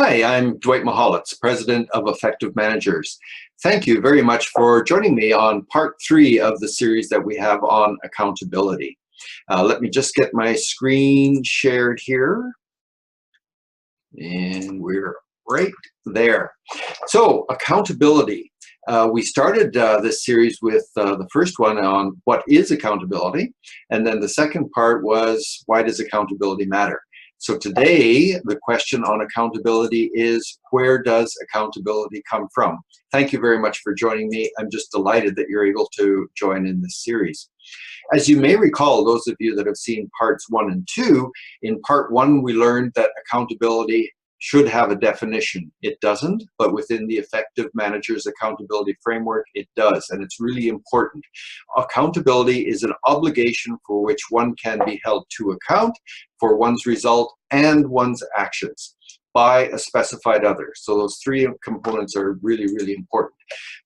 Hi, I'm Dwight Mihalicz, President of Effective Managers. Thank you very much for joining me on part 3 of the series that we have on accountability. Let me just get my screen shared here. And we're right there. So, accountability. We started this series with the first one on what is accountability, and then the second part was why does accountability matter? So today, the question on accountability is, where does accountability come from? Thank you very much for joining me. I'm just delighted that you're able to join in this series. As you may recall, those of you that have seen parts 1 and 2, in part 1 we learned that accountability should have a definition. It doesn't, but within the Effective Managers Accountability Framework, it does, and it's really important. Accountability is an obligation for which one can be held to account for one's result and one's actions by a specified other. So those 3 components are really, really important.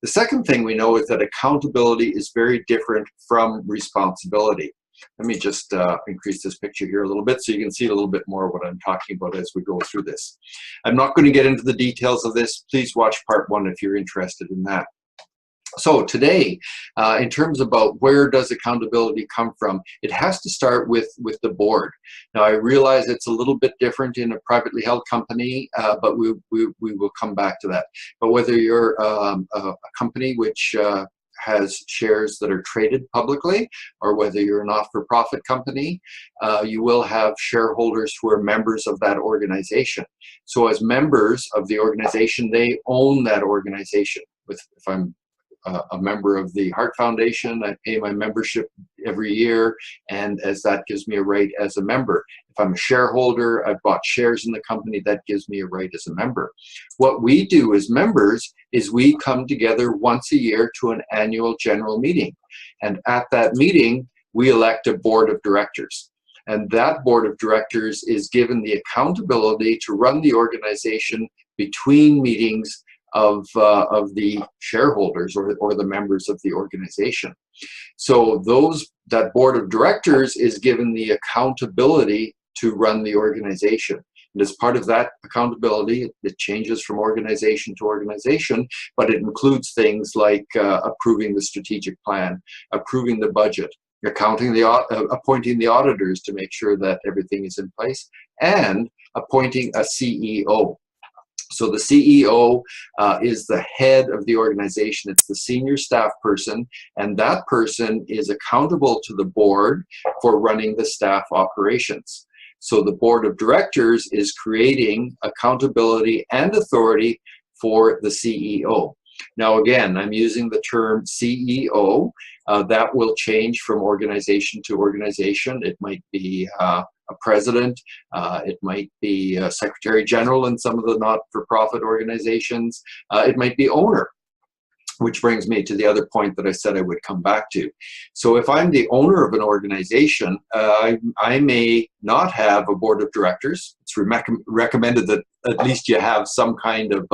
The second thing we know is that accountability is very different from responsibility. Let me just increase this picture here a little bit so you can see a little bit more of what I'm talking about as we go through this. I'm not going to get into the details of this. Please watch part 1 if you're interested in that. So today, in terms about where does accountability come from, it has to start with the board. Now, I realize it's a little bit different in a privately held company, but we will come back to that. But whether you're a company which has shares that are traded publicly, or whether you're a not-for-profit company, you will have shareholders who are members of that organization. So as members of the organization, they own that organization. If I'm a member of the Heart Foundation, I pay my membership every year, and as that gives me a right as a member. If I'm a shareholder, I've bought shares in the company, that gives me a right as a member. What we do as members is we come together once a year to an annual general meeting, and at that meeting we elect a board of directors. And that board of directors is given the accountability to run the organization between meetings of the shareholders or the members of the organization. So that board of directors is given the accountability to run the organization. And as part of that accountability, it changes from organization to organization, but it includes things like approving the strategic plan, approving the budget, appointing the auditors to make sure that everything is in place, and appointing a CEO. So the CEO is the head of the organization. It's the senior staff person, and that person is accountable to the board for running the staff operations. So the board of directors is creating accountability and authority for the CEO. Now again, I'm using the term CEO. That will change from organization to organization. It might be a president, it might be a secretary general in some of the not-for-profit organizations, it might be owner, which brings me to the other point that I said I would come back to. So if I'm the owner of an organization, I may not have a board of directors. It's recommended that at least you have some kind of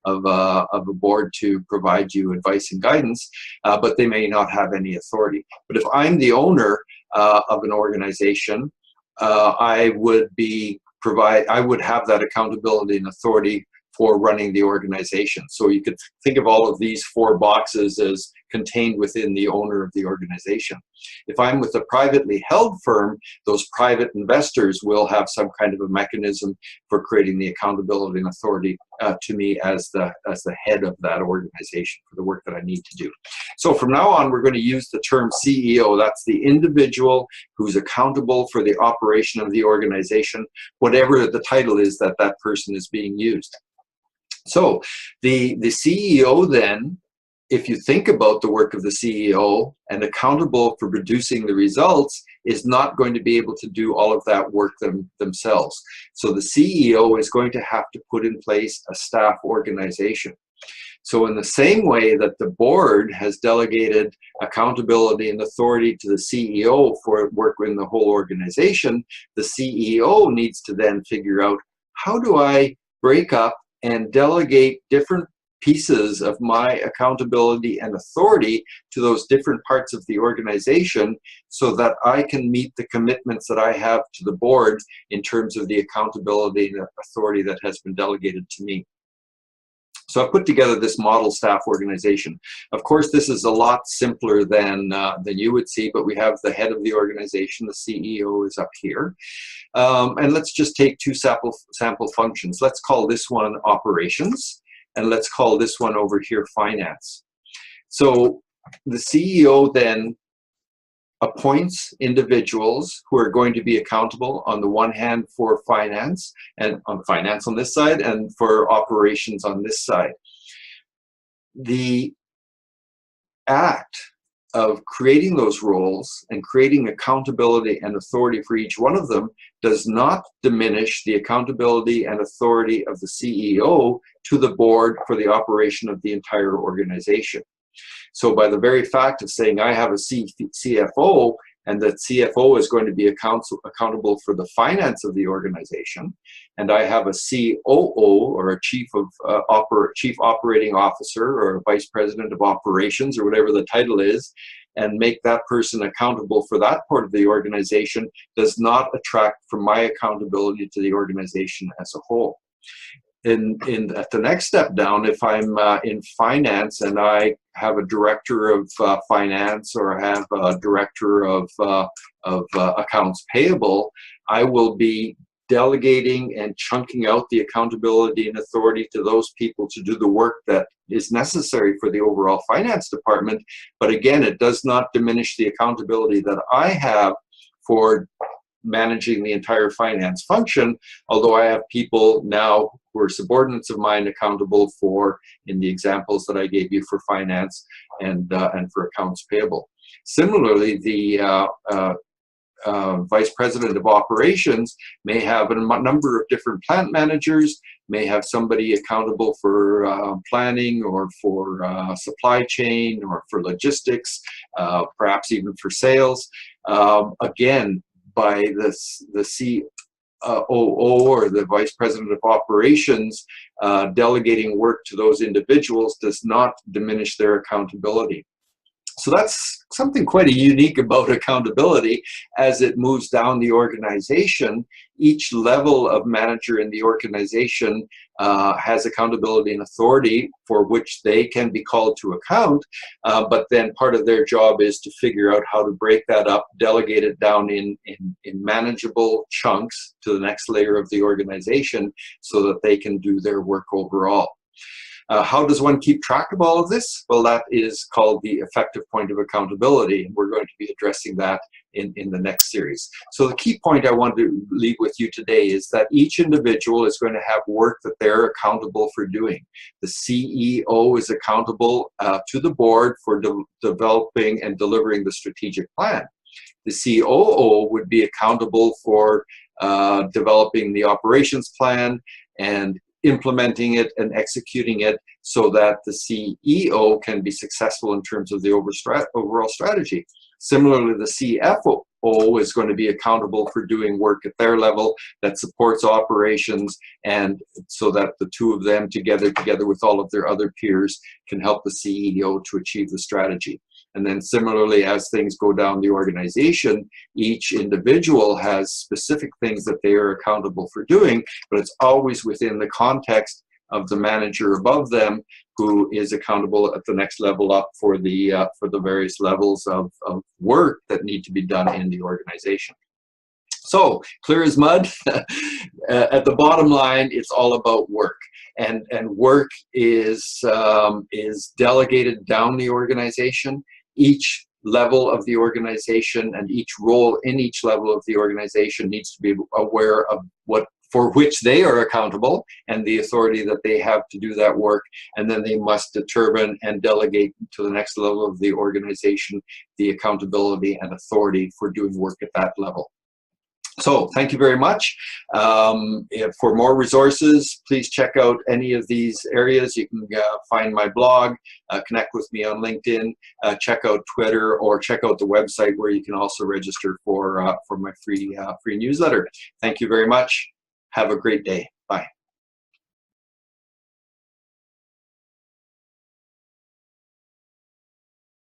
a board to provide you advice and guidance, but they may not have any authority. But if I'm the owner of an organization, I would have that accountability and authority for running the organization. So you could think of all of these 4 boxes as contained within the owner of the organization. If I'm with a privately held firm, those private investors will have some kind of a mechanism for creating the accountability and authority to me as the head of that organization for the work that I need to do. So from now on, we're going to use the term CEO. That's the individual who's accountable for the operation of the organization, whatever the title is that that person is being used. So the CEO then, if you think about the work of the CEO and accountable for producing the results, is not going to be able to do all of that work themselves. So the CEO is going to have to put in place a staff organization. So in the same way that the board has delegated accountability and authority to the CEO for work in the whole organization, the CEO needs to then figure out, how do I break up and delegate different pieces of my accountability and authority to those different parts of the organization so that I can meet the commitments that I have to the board in terms of the accountability and authority that has been delegated to me. So I put together this model staff organization. Of course, this is a lot simpler than you would see, but we have the head of the organization, the CEO is up here. And let's just take two sample functions. Let's call this one operations, and let's call this one over here finance. So the CEO then appoints individuals who are going to be accountable on the one hand for finance, and on finance on this side, and for operations on this side. The act of creating those roles and creating accountability and authority for each one of them does not diminish the accountability and authority of the CEO to the board for the operation of the entire organization. So by the very fact of saying I have a CFO, and that CFO is going to be accountable for the finance of the organization, and I have a COO, or a chief operating officer, or a vice president of operations, or whatever the title is, and make that person accountable for that part of the organization, does not attract from my accountability to the organization as a whole. At the next step down, if I'm in finance and I have a director of finance, or I have a director of accounts payable, I will be delegating and chunking out the accountability and authority to those people to do the work that is necessary for the overall finance department. But again, it does not diminish the accountability that I have for managing the entire finance function, although I have people now who are subordinates of mine accountable for, in the examples that I gave you, for finance and for accounts payable. Similarly, the vice president of operations may have a number of different plant managers, may have somebody accountable for planning, or for supply chain, or for logistics, perhaps even for sales. Again, by the COO, or the vice president of operations, delegating work to those individuals does not diminish their accountability. So that's something quite unique about accountability. As it moves down the organization, each level of manager in the organization has accountability and authority for which they can be called to account, but then part of their job is to figure out how to break that up, delegate it down in manageable chunks to the next layer of the organization so that they can do their work overall. How does one keep track of all of this? Well, that is called the effective point of accountability, and we're going to be addressing that in the next series. So the key point I want to leave with you today is that each individual is going to have work that they're accountable for doing. The CEO is accountable to the board for developing and delivering the strategic plan. The COO would be accountable for developing the operations plan and implementing it and executing it so that the CEO can be successful in terms of the overall strategy. Similarly, the CFO is going to be accountable for doing work at their level that supports operations, and so that the two of them together with all of their other peers can help the CEO to achieve the strategy. And then similarly, as things go down the organization, each individual has specific things that they are accountable for doing, but it's always within the context of the manager above them, who is accountable at the next level up for the various levels of work that need to be done in the organization. So, clear as mud. At the bottom line, it's all about work, and work is delegated down the organization. Each level of the organization and each role in each level of the organization needs to be aware of what for which they are accountable and the authority that they have to do that work, and then they must determine and delegate to the next level of the organization the accountability and authority for doing work at that level. So thank you very much. For more resources, please check out any of these areas. You can find my blog, connect with me on LinkedIn, check out Twitter, or check out the website where you can also register for my free newsletter. Thank you very much. Have a great day. Bye.